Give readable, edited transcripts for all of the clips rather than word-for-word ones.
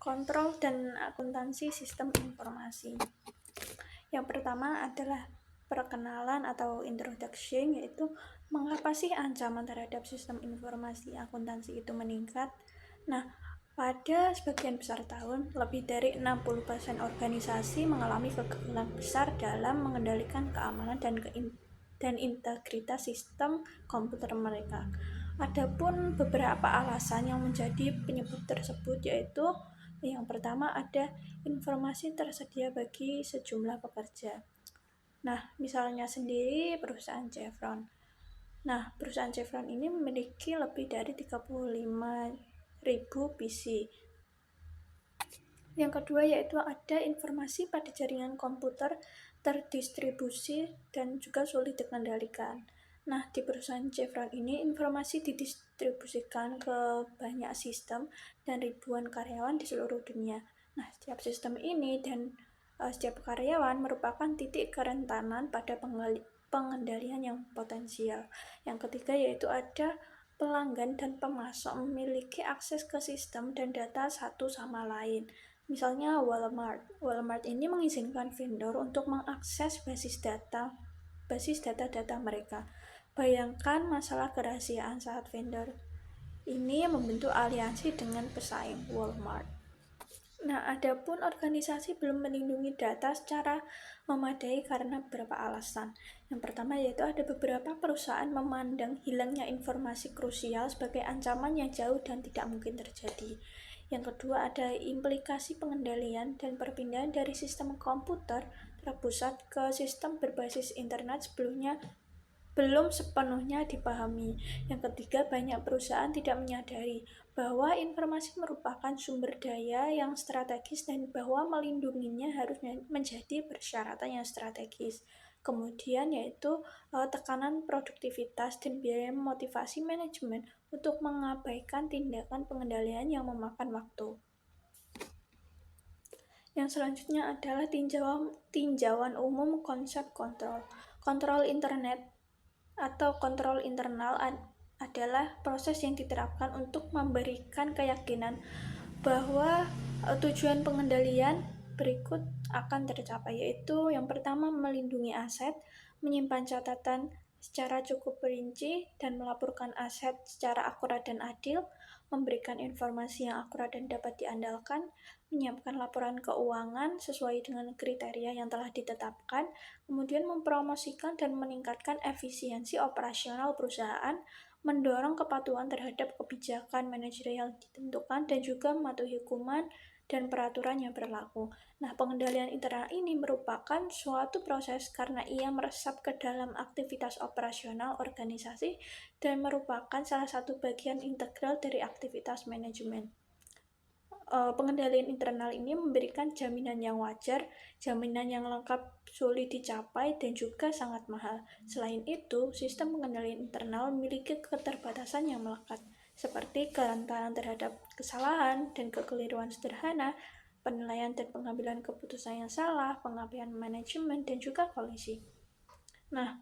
Kontrol dan akuntansi sistem informasi. Yang pertama adalah perkenalan atau introduction, yaitu mengapa sih ancaman terhadap sistem informasi akuntansi itu meningkat. Nah, pada sebagian besar tahun, lebih dari 60% organisasi mengalami kegagalan besar dalam mengendalikan keamanan dan integritas sistem komputer mereka. Adapun beberapa alasan yang menjadi penyebab tersebut, yaitu yang pertama ada informasi tersedia bagi sejumlah pekerja. Nah, misalnya sendiri perusahaan Chevron. Nah, perusahaan Chevron ini memiliki lebih dari 35.000 PC. Yang kedua yaitu ada informasi pada jaringan komputer terdistribusi dan juga sulit dikendalikan. Nah, di perusahaan Chevron ini informasi didistribusikan ke banyak sistem dan ribuan karyawan di seluruh dunia. Nah, setiap sistem ini dan setiap karyawan merupakan titik kerentanan pada pengendalian yang potensial. Yang ketiga yaitu ada pelanggan dan pemasok memiliki akses ke sistem dan data satu sama lain. Misalnya Walmart. Walmart ini mengizinkan vendor untuk mengakses basis data mereka. Bayangkan masalah kerahasiaan saat vendor ini membentuk aliansi dengan pesaing Walmart. Nah, adapun organisasi belum melindungi data secara memadai karena beberapa alasan. Yang pertama yaitu ada beberapa perusahaan memandang hilangnya informasi krusial sebagai ancaman yang jauh dan tidak mungkin terjadi. Yang kedua ada implikasi pengendalian dan perpindahan dari sistem komputer terpusat ke sistem berbasis internet sebelumnya belum sepenuhnya dipahami. Yang ketiga, banyak perusahaan tidak menyadari bahwa informasi merupakan sumber daya yang strategis dan bahwa melindunginya harus menjadi persyaratan yang strategis. Kemudian yaitu tekanan produktivitas dan biaya motivasi manajemen untuk mengabaikan tindakan pengendalian yang memakan waktu. Yang selanjutnya adalah tinjauan umum konsep kontrol. Kontrol internet atau kontrol internal adalah proses yang diterapkan untuk memberikan keyakinan bahwa tujuan pengendalian berikut akan tercapai, yaitu yang pertama melindungi aset, menyimpan catatan secara cukup perinci dan melaporkan aset secara akurat dan adil, memberikan informasi yang akurat dan dapat diandalkan, menyiapkan laporan keuangan sesuai dengan kriteria yang telah ditetapkan, kemudian mempromosikan dan meningkatkan efisiensi operasional perusahaan, mendorong kepatuhan terhadap kebijakan manajerial ditentukan, dan juga mematuhi hukuman dan peraturan yang berlaku. Nah, pengendalian internal ini merupakan suatu proses karena ia meresap ke dalam aktivitas operasional organisasi dan merupakan salah satu bagian integral dari aktivitas manajemen. Pengendalian internal ini memberikan jaminan yang wajar, jaminan yang lengkap, sulit dicapai, dan juga sangat mahal. Selain itu, sistem pengendalian internal memiliki keterbatasan yang melekat, seperti kerentanan terhadap kesalahan dan kekeliruan sederhana, penilaian dan pengambilan keputusan yang salah, pengabaian manajemen, dan juga kolisi. Nah,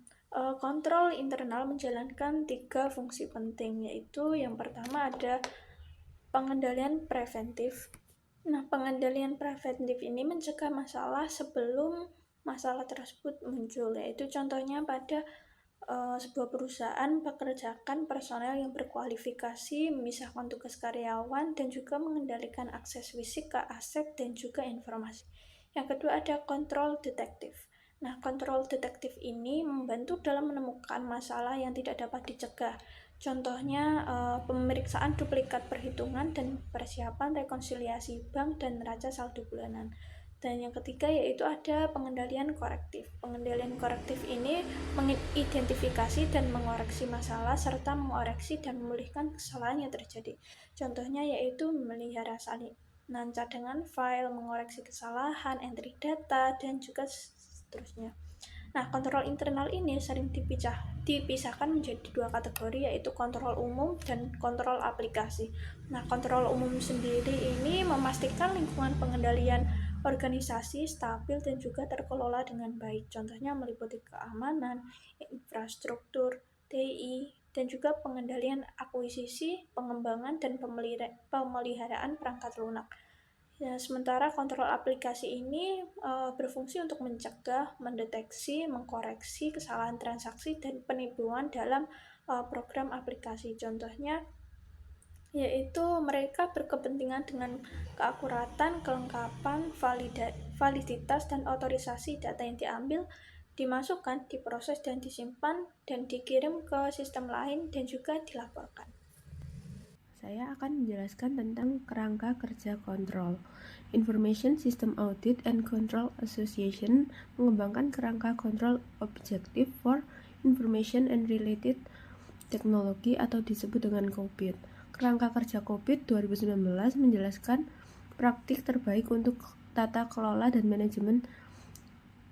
kontrol internal menjalankan 3 fungsi penting, yaitu yang pertama ada pengendalian preventif. Nah, pengendalian preventif ini mencegah masalah sebelum masalah tersebut muncul, yaitu contohnya pada sebuah perusahaan pekerjakan personel yang berkualifikasi, memisahkan tugas karyawan, dan juga mengendalikan akses fisik ke aset dan juga informasi. Yang kedua ada kontrol detektif. Nah, kontrol detektif ini membantu dalam menemukan masalah yang tidak dapat dicegah. Contohnya pemeriksaan duplikat perhitungan dan persiapan rekonsiliasi bank dan neraca saldo bulanan. Dan yang ketiga yaitu ada pengendalian korektif. Pengendalian korektif ini mengidentifikasi dan mengoreksi masalah serta mengoreksi dan memulihkan kesalahan yang terjadi. Contohnya yaitu memelihara salinan cadangan file, mengoreksi kesalahan, entry data, dan juga seterusnya. Nah, kontrol internal ini sering dipisahkan menjadi 2 kategori, yaitu kontrol umum dan kontrol aplikasi. Nah, kontrol umum sendiri ini memastikan lingkungan pengendalian organisasi stabil dan juga terkelola dengan baik. Contohnya meliputi keamanan, infrastruktur, TI, dan juga pengendalian akuisisi, pengembangan, dan pemeliharaan perangkat lunak. Ya, sementara kontrol aplikasi ini berfungsi untuk mencegah, mendeteksi, mengkoreksi kesalahan transaksi dan penipuan dalam program aplikasi. Contohnya yaitu mereka berkepentingan dengan keakuratan, kelengkapan, validitas, dan otorisasi data yang diambil, dimasukkan, diproses, dan disimpan, dan dikirim ke sistem lain, dan juga dilaporkan. Saya akan menjelaskan tentang kerangka kerja kontrol. Information System Audit and Control Association mengembangkan kerangka kontrol objektif for information and related technology atau disebut dengan COBIT. Kerangka kerja COBIT 2019 menjelaskan praktik terbaik untuk tata kelola dan manajemen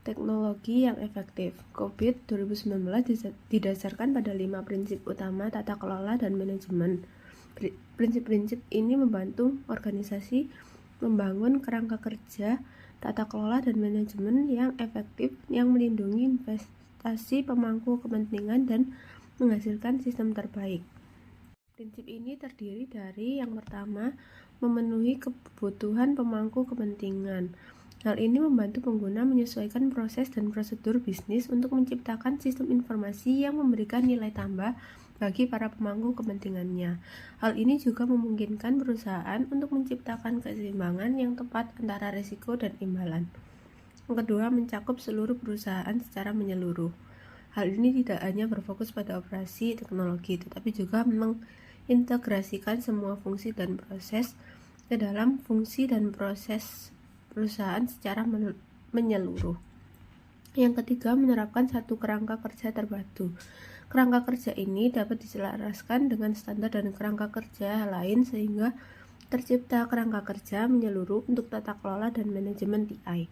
teknologi yang efektif. COBIT 2019 didasarkan pada 5 prinsip utama tata kelola dan manajemen. Prinsip-prinsip ini membantu organisasi membangun kerangka kerja, tata kelola, dan manajemen yang efektif yang melindungi investasi pemangku kepentingan dan menghasilkan sistem terbaik. Prinsip ini terdiri dari yang pertama, memenuhi kebutuhan pemangku kepentingan. Hal ini membantu pengguna menyesuaikan proses dan prosedur bisnis untuk menciptakan sistem informasi yang memberikan nilai tambah bagi para pemangku kepentingannya. Hal ini juga memungkinkan perusahaan untuk menciptakan keseimbangan yang tepat antara risiko dan imbalan. Yang kedua, mencakup seluruh perusahaan secara menyeluruh. Hal ini tidak hanya berfokus pada operasi teknologi, tetapi juga mengintegrasikan semua fungsi dan proses ke dalam fungsi dan proses perusahaan secara menyeluruh. Yang ketiga, menerapkan satu kerangka kerja terpadu. Kerangka kerja ini dapat diselaraskan dengan standar dan kerangka kerja lain sehingga tercipta kerangka kerja menyeluruh untuk tata kelola dan manajemen TI.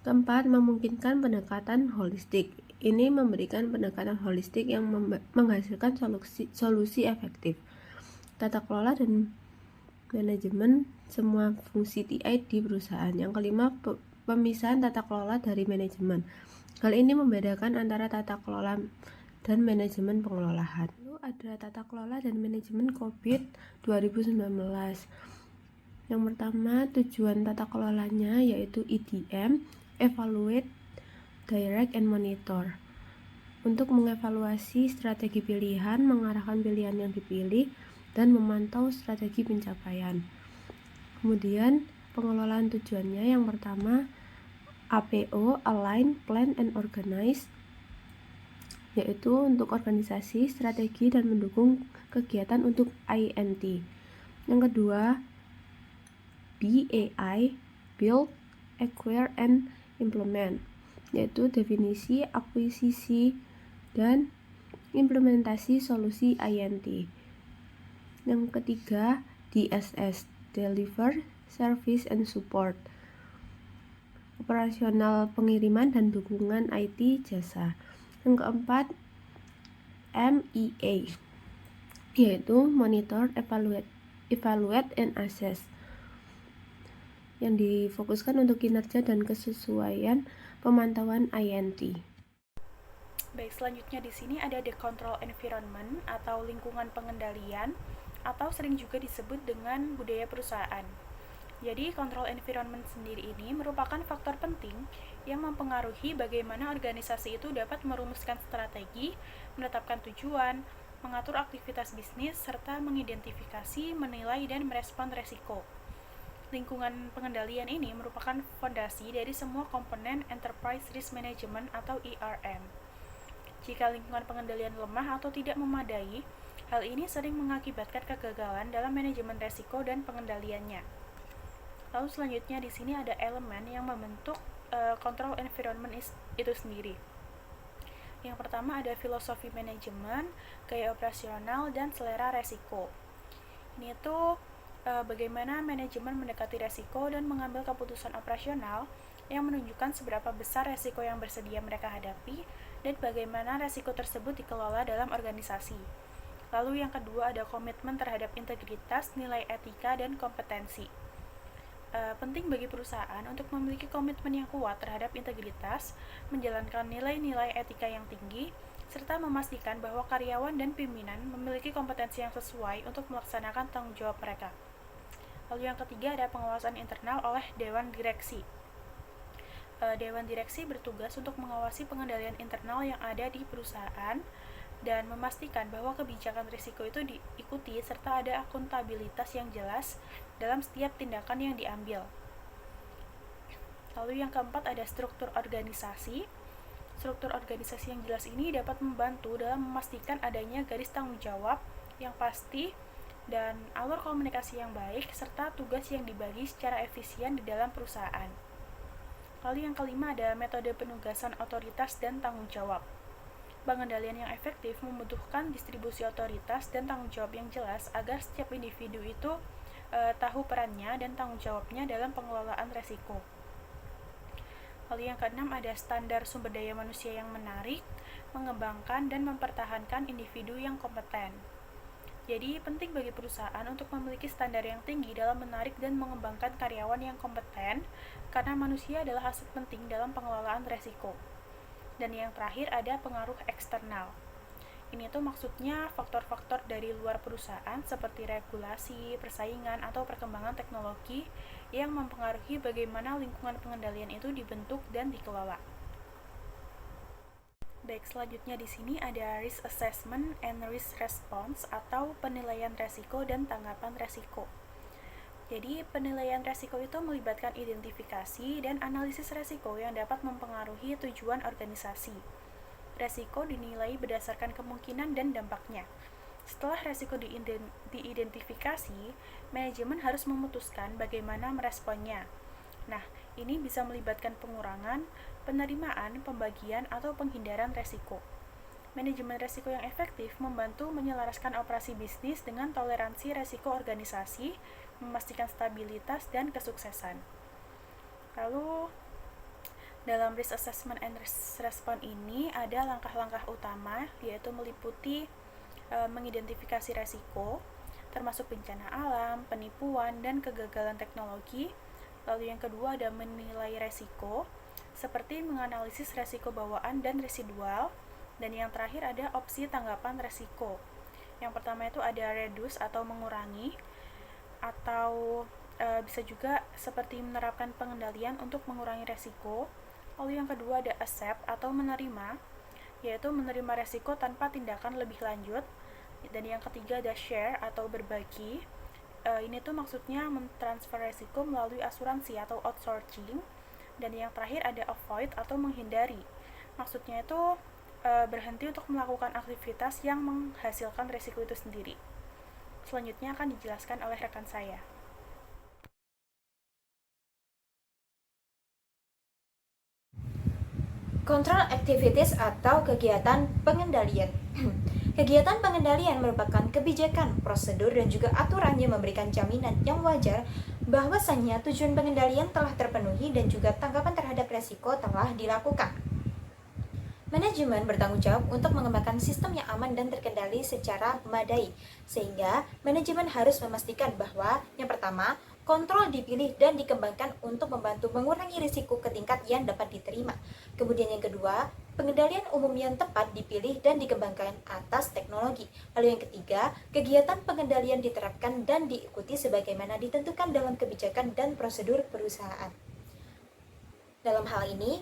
Keempat, memungkinkan pendekatan holistik. Ini memberikan pendekatan holistik yang menghasilkan solusi efektif. Tata kelola dan manajemen semua fungsi TI di perusahaan. Yang kelima, pemisahan tata kelola dari manajemen. Hal ini membedakan antara tata kelola dan manajemen pengelolaan. Lalu ada tata kelola dan manajemen COBIT 2019. Yang pertama, tujuan tata kelolanya yaitu EDM, Evaluate, Direct, and Monitor. Untuk mengevaluasi strategi pilihan, mengarahkan pilihan yang dipilih, dan memantau strategi pencapaian. Kemudian, pengelolaan tujuannya yang pertama, APO, Align, Plan, and Organize, yaitu untuk organisasi, strategi, dan mendukung kegiatan untuk INT. Yang kedua, BAI, Build, Acquire, and Implement, yaitu definisi, akuisisi, dan implementasi solusi INT. Yang ketiga, DSS, Deliver, Service, and Support, operasional pengiriman dan dukungan IT jasa. Yang keempat, MEA, yaitu Monitor, Evaluate, and Assess, yang difokuskan untuk kinerja dan kesesuaian pemantauan INT. Baik, selanjutnya di sini ada the control environment atau lingkungan pengendalian atau sering juga disebut dengan budaya perusahaan. Jadi, control environment sendiri ini merupakan faktor penting yang mempengaruhi bagaimana organisasi itu dapat merumuskan strategi, menetapkan tujuan, mengatur aktivitas bisnis, serta mengidentifikasi, menilai, dan merespon resiko. Lingkungan pengendalian ini merupakan fondasi dari semua komponen Enterprise Risk Management atau ERM. Jika lingkungan pengendalian lemah atau tidak memadai, hal ini sering mengakibatkan kegagalan dalam manajemen resiko dan pengendaliannya. Lalu selanjutnya di sini ada elemen yang membentuk control environment itu sendiri. Yang pertama ada filosofi manajemen, gaya operasional, dan selera resiko. Ini tuh bagaimana manajemen mendekati resiko dan mengambil keputusan operasional yang menunjukkan seberapa besar resiko yang bersedia mereka hadapi dan bagaimana resiko tersebut dikelola dalam organisasi. Lalu yang kedua ada komitmen terhadap integritas, nilai etika, dan kompetensi. Penting bagi perusahaan untuk memiliki komitmen yang kuat terhadap integritas, menjalankan nilai-nilai etika yang tinggi, serta memastikan bahwa karyawan dan pimpinan memiliki kompetensi yang sesuai untuk melaksanakan tanggung jawab mereka. Lalu yang ketiga ada pengawasan internal oleh Dewan Direksi. Dewan Direksi bertugas untuk mengawasi pengendalian internal yang ada di perusahaan dan memastikan bahwa kebijakan risiko itu diikuti serta ada akuntabilitas yang jelas dalam setiap tindakan yang diambil. Lalu yang keempat ada struktur organisasi. Struktur organisasi yang jelas ini dapat membantu dalam memastikan adanya garis tanggung jawab yang pasti dan alur komunikasi yang baik serta tugas yang dibagi secara efisien di dalam perusahaan. Lalu yang kelima ada metode penugasan otoritas dan tanggung jawab. Pengendalian yang efektif membutuhkan distribusi otoritas dan tanggung jawab yang jelas agar setiap individu itu tahu perannya dan tanggung jawabnya dalam pengelolaan resiko. Lalu yang keenam ada standar sumber daya manusia yang menarik, mengembangkan dan mempertahankan individu yang kompeten. Jadi penting bagi perusahaan untuk memiliki standar yang tinggi dalam menarik dan mengembangkan karyawan yang kompeten, karena manusia adalah aset penting dalam pengelolaan resiko. Dan yang terakhir ada pengaruh eksternal. Ini tuh maksudnya faktor-faktor dari luar perusahaan seperti regulasi, persaingan, atau perkembangan teknologi yang mempengaruhi bagaimana lingkungan pengendalian itu dibentuk dan dikelola. Baik, selanjutnya di sini ada risk assessment and risk response atau penilaian resiko dan tanggapan resiko. Jadi, penilaian resiko itu melibatkan identifikasi dan analisis resiko yang dapat mempengaruhi tujuan organisasi. Resiko dinilai berdasarkan kemungkinan dan dampaknya. Setelah resiko diidentifikasi, manajemen harus memutuskan bagaimana meresponnya. Nah, ini bisa melibatkan pengurangan, penerimaan, pembagian, atau penghindaran resiko. Manajemen resiko yang efektif membantu menyelaraskan operasi bisnis dengan toleransi resiko organisasi, memastikan stabilitas dan kesuksesan. Lalu, dalam risk assessment and risk response ini ada langkah-langkah utama, yaitu meliputi mengidentifikasi resiko, termasuk bencana alam, penipuan, dan kegagalan teknologi. Lalu yang kedua ada menilai resiko, seperti menganalisis resiko bawaan dan residual. Dan yang terakhir ada opsi tanggapan resiko. Yang pertama itu ada reduce atau mengurangi, atau bisa juga seperti menerapkan pengendalian untuk mengurangi resiko. Lalu yang kedua ada accept atau menerima, yaitu menerima resiko tanpa tindakan lebih lanjut. Dan yang ketiga ada share atau berbagi. Ini tuh maksudnya mentransfer resiko melalui asuransi atau outsourcing. Dan yang terakhir ada avoid atau menghindari. Maksudnya itu berhenti untuk melakukan aktivitas yang menghasilkan resiko itu sendiri. Selanjutnya akan dijelaskan oleh rekan saya. Control activities atau kegiatan pengendalian. Kegiatan pengendalian merupakan kebijakan, prosedur, dan juga aturan yang memberikan jaminan yang wajar bahwasannya tujuan pengendalian telah terpenuhi dan juga tanggapan terhadap resiko telah dilakukan. Manajemen bertanggung jawab untuk mengembangkan sistem yang aman dan terkendali secara memadai, sehingga manajemen harus memastikan bahwa yang pertama, kontrol dipilih dan dikembangkan untuk membantu mengurangi risiko ke tingkat yang dapat diterima. Kemudian yang kedua, pengendalian umum yang tepat dipilih dan dikembangkan atas teknologi. Lalu yang ketiga, kegiatan pengendalian diterapkan dan diikuti sebagaimana ditentukan dalam kebijakan dan prosedur perusahaan. Dalam hal ini,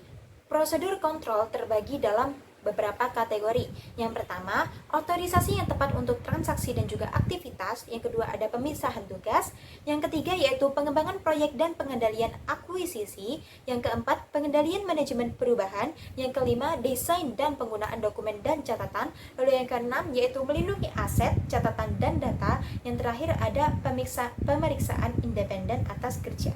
prosedur kontrol terbagi dalam beberapa kategori. Yang pertama, otorisasi yang tepat untuk transaksi dan juga aktivitas. Yang kedua, ada pemisahan tugas. Yang ketiga, yaitu pengembangan proyek dan pengendalian akuisisi. Yang keempat, pengendalian manajemen perubahan. Yang kelima, desain dan penggunaan dokumen dan catatan. Lalu yang keenam, yaitu melindungi aset, catatan, dan data. Yang terakhir, ada pemeriksaan independen atas kerja.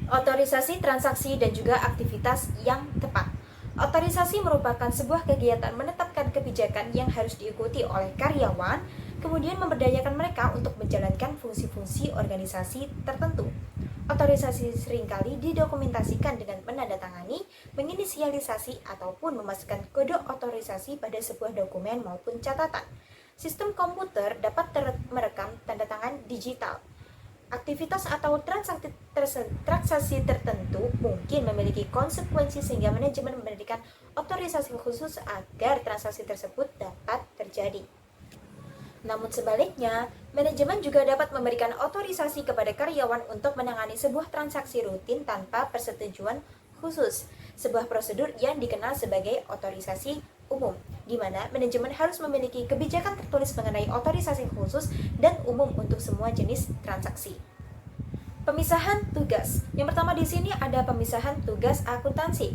Otorisasi transaksi dan juga aktivitas yang tepat. Otorisasi merupakan sebuah kegiatan menetapkan kebijakan yang harus diikuti oleh karyawan, kemudian memberdayakan mereka untuk menjalankan fungsi-fungsi organisasi tertentu. Otorisasi seringkali didokumentasikan dengan menandatangani, menginisialisasi, ataupun memasukkan kode otorisasi pada sebuah dokumen maupun catatan. Sistem komputer dapat merekam tanda tangan digital. Aktivitas atau transaksi tertentu mungkin memiliki konsekuensi sehingga manajemen memberikan otorisasi khusus agar transaksi tersebut dapat terjadi. Namun sebaliknya, manajemen juga dapat memberikan otorisasi kepada karyawan untuk menangani sebuah transaksi rutin tanpa persetujuan khusus, sebuah prosedur yang dikenal sebagai otorisasi umum, di mana manajemen harus memiliki kebijakan tertulis mengenai otorisasi khusus dan umum untuk semua jenis transaksi. Pemisahan tugas. Yang pertama di sini ada pemisahan tugas akuntansi,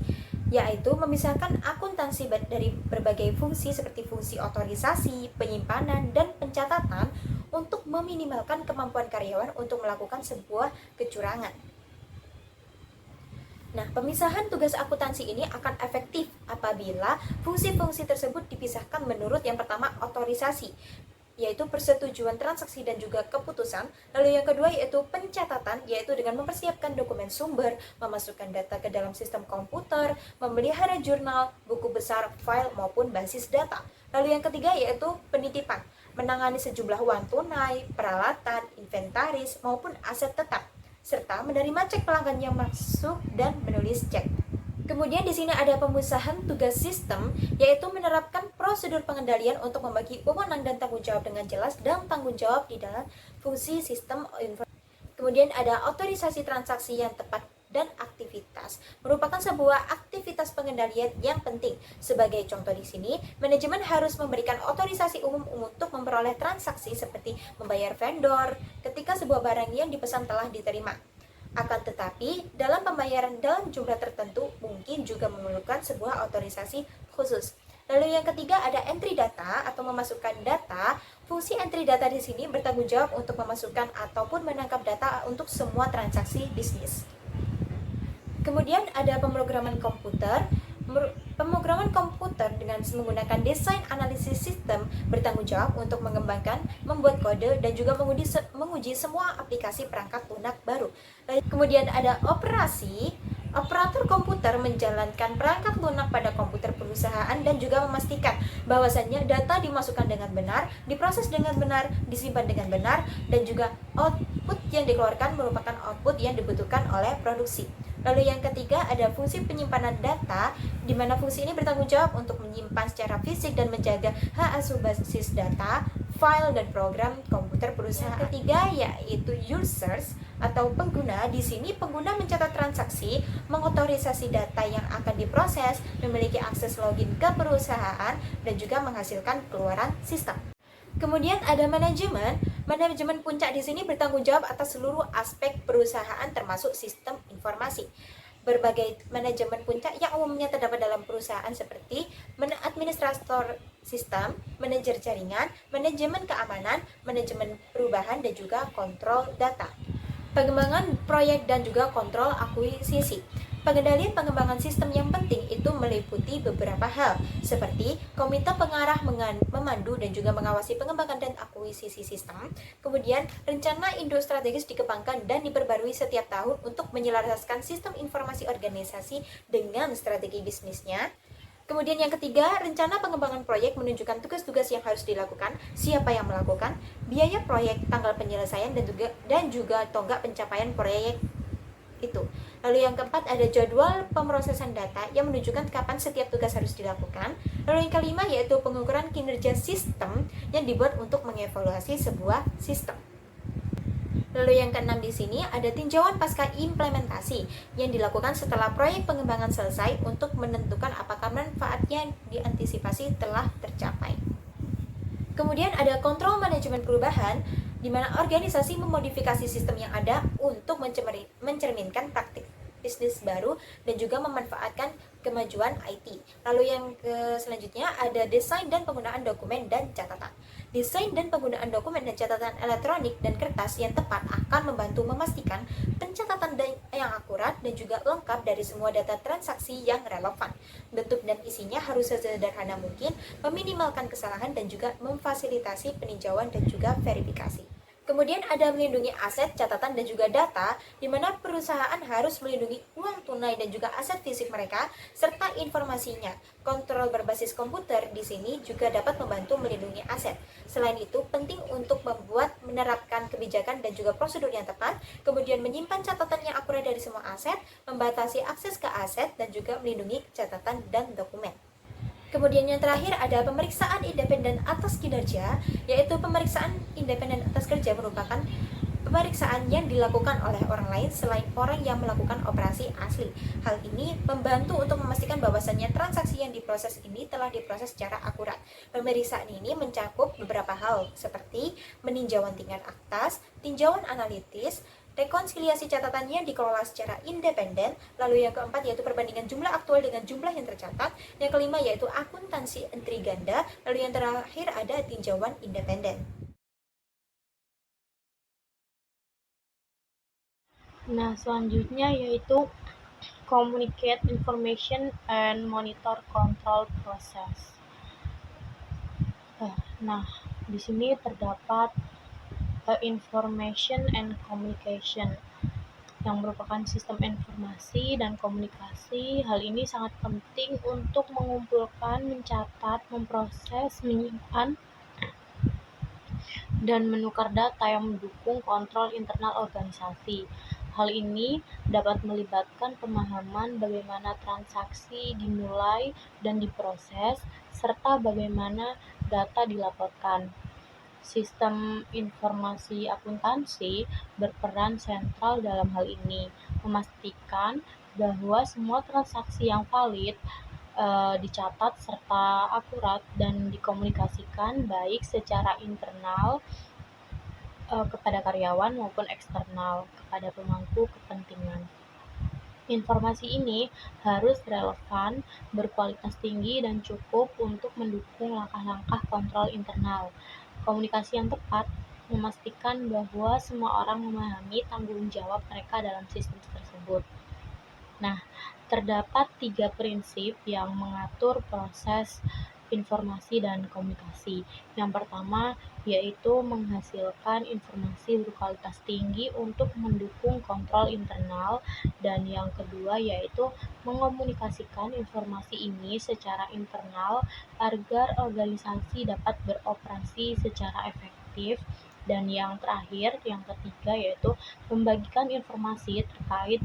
yaitu memisahkan akuntansi dari berbagai fungsi seperti fungsi otorisasi, penyimpanan, dan pencatatan untuk meminimalkan kemampuan karyawan untuk melakukan sebuah kecurangan. Nah, pemisahan tugas akuntansi ini akan efektif apabila fungsi-fungsi tersebut dipisahkan menurut yang pertama otorisasi, yaitu persetujuan transaksi dan juga keputusan. Lalu yang kedua yaitu pencatatan, yaitu dengan mempersiapkan dokumen sumber, memasukkan data ke dalam sistem komputer, memelihara jurnal, buku besar, file, maupun basis data. Lalu yang ketiga yaitu penitipan, menangani sejumlah uang tunai, peralatan, inventaris, maupun aset tetap, serta menerima cek pelanggan yang masuk dan menulis cek. Kemudian di sini ada pemisahan tugas sistem, yaitu menerapkan prosedur pengendalian untuk membagi wewenang dan tanggung jawab dengan jelas dan tanggung jawab di dalam fungsi sistem informasi. Kemudian ada otorisasi transaksi yang tepat dan aktivitas, merupakan sebuah aktivitas pengendalian yang penting. Sebagai contoh di sini, manajemen harus memberikan otorisasi umum untuk memperoleh transaksi seperti membayar vendor ketika sebuah barang yang dipesan telah diterima. Akan tetapi, dalam pembayaran dalam jumlah tertentu mungkin juga memerlukan sebuah otorisasi khusus. Lalu yang ketiga ada entry data atau memasukkan data. Fungsi entry data di sini bertanggung jawab untuk memasukkan ataupun menangkap data untuk semua transaksi bisnis. Kemudian ada pemrograman komputer. Pemrograman komputer dengan menggunakan desain analisis sistem bertanggung jawab untuk mengembangkan, membuat kode, dan juga menguji semua aplikasi perangkat lunak baru. Kemudian ada operasi. Operator komputer menjalankan perangkat lunak pada komputer perusahaan dan juga memastikan bahwasannya data dimasukkan dengan benar, diproses dengan benar, disimpan dengan benar, dan juga output yang dikeluarkan merupakan output yang dibutuhkan oleh produksi. Lalu yang ketiga ada fungsi penyimpanan data, di mana fungsi ini bertanggung jawab untuk menyimpan secara fisik dan menjaga hak asuh basis data, file, dan program komputer perusahaan. Yang ketiga yaitu users atau pengguna. Di sini pengguna mencatat transaksi, mengotorisasi data yang akan diproses, memiliki akses login ke perusahaan, dan juga menghasilkan keluaran sistem. Kemudian ada manajemen. Manajemen puncak di sini bertanggung jawab atas seluruh aspek perusahaan termasuk sistem informasi. Berbagai manajemen puncak yang umumnya terdapat dalam perusahaan seperti administrator sistem, manajer jaringan, manajemen keamanan, manajemen perubahan, dan juga kontrol data. Pengembangan proyek dan juga kontrol akuisisi. Pengendalian pengembangan sistem yang penting itu meliputi beberapa hal, seperti komite pengarah memandu dan juga mengawasi pengembangan dan akuisisi sistem. Kemudian, rencana induk strategis dikembangkan dan diperbarui setiap tahun untuk menyelaraskan sistem informasi organisasi dengan strategi bisnisnya. Kemudian yang ketiga, rencana pengembangan proyek menunjukkan tugas-tugas yang harus dilakukan, siapa yang melakukan, biaya proyek, tanggal penyelesaian, dan juga tonggak pencapaian proyek itu. Lalu yang keempat ada jadwal pemrosesan data yang menunjukkan kapan setiap tugas harus dilakukan. Lalu yang kelima yaitu pengukuran kinerja sistem yang dibuat untuk mengevaluasi sebuah sistem. Lalu yang keenam di sini ada tinjauan pasca implementasi yang dilakukan setelah proyek pengembangan selesai untuk menentukan apakah manfaat yang diantisipasi telah tercapai. Kemudian ada kontrol manajemen perubahan, di mana organisasi memodifikasi sistem yang ada untuk mencerminkan praktik bisnis baru dan juga memanfaatkan kemajuan IT. Lalu yang selanjutnya ada desain dan penggunaan dokumen dan catatan. Desain dan penggunaan dokumen dan catatan elektronik dan kertas yang tepat akan membantu memastikan pencatatan yang akurat dan juga lengkap dari semua data transaksi yang relevan. Bentuk dan isinya harus sesederhana mungkin, meminimalkan kesalahan dan juga memfasilitasi peninjauan dan juga verifikasi. Kemudian ada melindungi aset, catatan, dan juga data, di mana perusahaan harus melindungi uang tunai dan juga aset fisik mereka, serta informasinya. Kontrol berbasis komputer di sini juga dapat membantu melindungi aset. Selain itu, penting untuk menerapkan kebijakan dan juga prosedur yang tepat, kemudian menyimpan catatan yang akurat dari semua aset, membatasi akses ke aset, dan juga melindungi catatan dan dokumen. Kemudian yang terakhir ada pemeriksaan independen atas kinerja, yaitu pemeriksaan independen atas kerja merupakan pemeriksaan yang dilakukan oleh orang lain selain orang yang melakukan operasi asli. Hal ini membantu untuk memastikan bahwasannya transaksi yang diproses ini telah diproses secara akurat. Pemeriksaan ini mencakup beberapa hal seperti peninjauan tingkat atas, tinjauan analitis, rekonsiliasi catatan yang dikelola secara independen, lalu yang keempat yaitu perbandingan jumlah aktual dengan jumlah yang tercatat, yang kelima yaitu akuntansi entry ganda, lalu yang terakhir ada tinjauan independen. Nah, selanjutnya yaitu communicate information and monitor control process. Nah, di sini terdapat information and communication yang merupakan sistem informasi dan komunikasi. Hal ini sangat penting untuk mengumpulkan, mencatat, memproses, menyimpan, dan menukar data yang mendukung kontrol internal organisasi. Hal ini dapat melibatkan pemahaman bagaimana transaksi dimulai dan diproses, serta bagaimana data dilaporkan. Sistem informasi akuntansi berperan sentral dalam hal ini, memastikan bahwa semua transaksi yang valid dicatat serta akurat dan dikomunikasikan baik secara internal kepada karyawan maupun eksternal kepada pemangku kepentingan. Informasi ini harus relevan, berkualitas tinggi, dan cukup untuk mendukung langkah-langkah kontrol internal. Komunikasi yang tepat memastikan bahwa semua orang memahami tanggung jawab mereka dalam sistem tersebut. Nah, terdapat 3 prinsip yang mengatur proses informasi dan komunikasi. Yang pertama yaitu menghasilkan informasi berkualitas tinggi untuk mendukung kontrol internal, dan yang kedua yaitu mengomunikasikan informasi ini secara internal agar organisasi dapat beroperasi secara efektif, dan yang terakhir, yang ketiga yaitu membagikan informasi terkait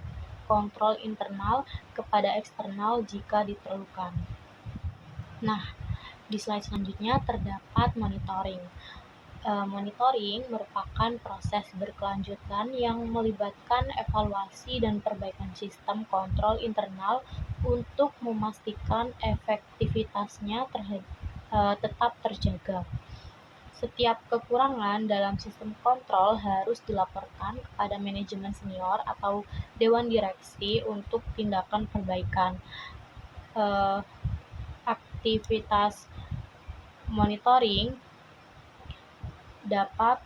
kontrol internal kepada eksternal jika diperlukan. Nah, di slide selanjutnya terdapat monitoring. Monitoring merupakan proses berkelanjutan yang melibatkan evaluasi dan perbaikan sistem kontrol internal untuk memastikan efektivitasnya tetap terjaga. Setiap kekurangan dalam sistem kontrol harus dilaporkan kepada manajemen senior atau dewan direksi untuk tindakan perbaikan. Aktivitas monitoring dapat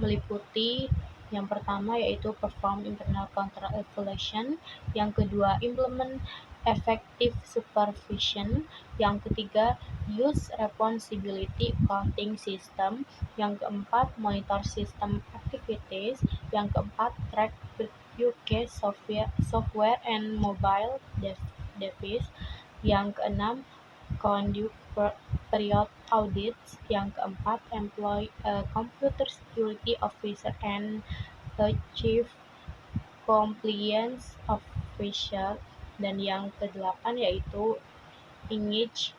meliputi yang pertama yaitu perform internal control evaluation, yang kedua implement effective supervision, yang ketiga use responsibility accounting system, yang keempat monitor system activities, yang keempat track use software and mobile device, yang keenam conduct period audits, yang keempat employ computer security officer and chief compliance officer, dan yang kedelapan yaitu engage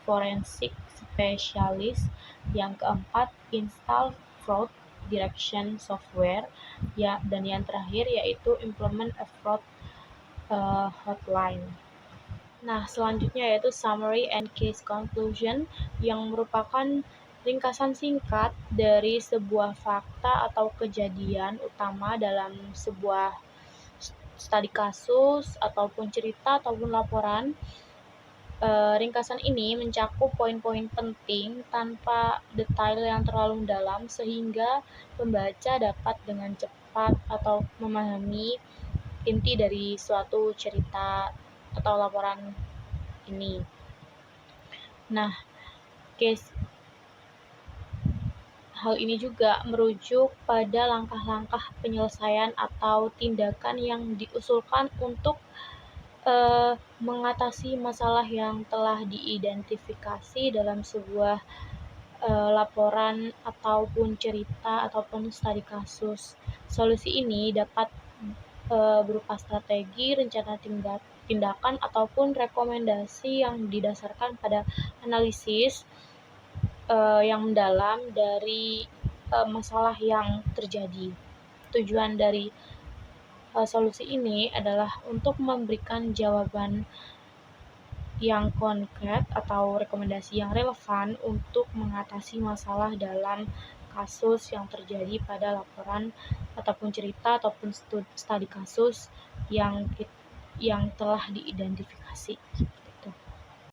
forensic specialist, yang keempat install fraud detection software, dan yang terakhir yaitu implement a fraud hotline. Nah, selanjutnya yaitu summary and case conclusion, yang merupakan ringkasan singkat dari sebuah fakta atau kejadian utama dalam sebuah studi kasus ataupun cerita ataupun laporan. Ringkasan ini mencakup poin-poin penting tanpa detail yang terlalu dalam sehingga pembaca dapat dengan cepat atau memahami inti dari suatu cerita atau laporan ini. Nah, hal ini juga merujuk pada langkah-langkah penyelesaian atau tindakan yang diusulkan untuk mengatasi masalah yang telah diidentifikasi dalam sebuah laporan ataupun cerita ataupun studi kasus. Solusi ini dapat berupa strategi, rencana tindakan ataupun rekomendasi yang didasarkan pada analisis yang mendalam dari masalah yang terjadi. Tujuan dari solusi ini adalah untuk memberikan jawaban yang konkret atau rekomendasi yang relevan untuk mengatasi masalah dalam kasus yang terjadi pada laporan ataupun cerita ataupun studi kasus yang telah diidentifikasi.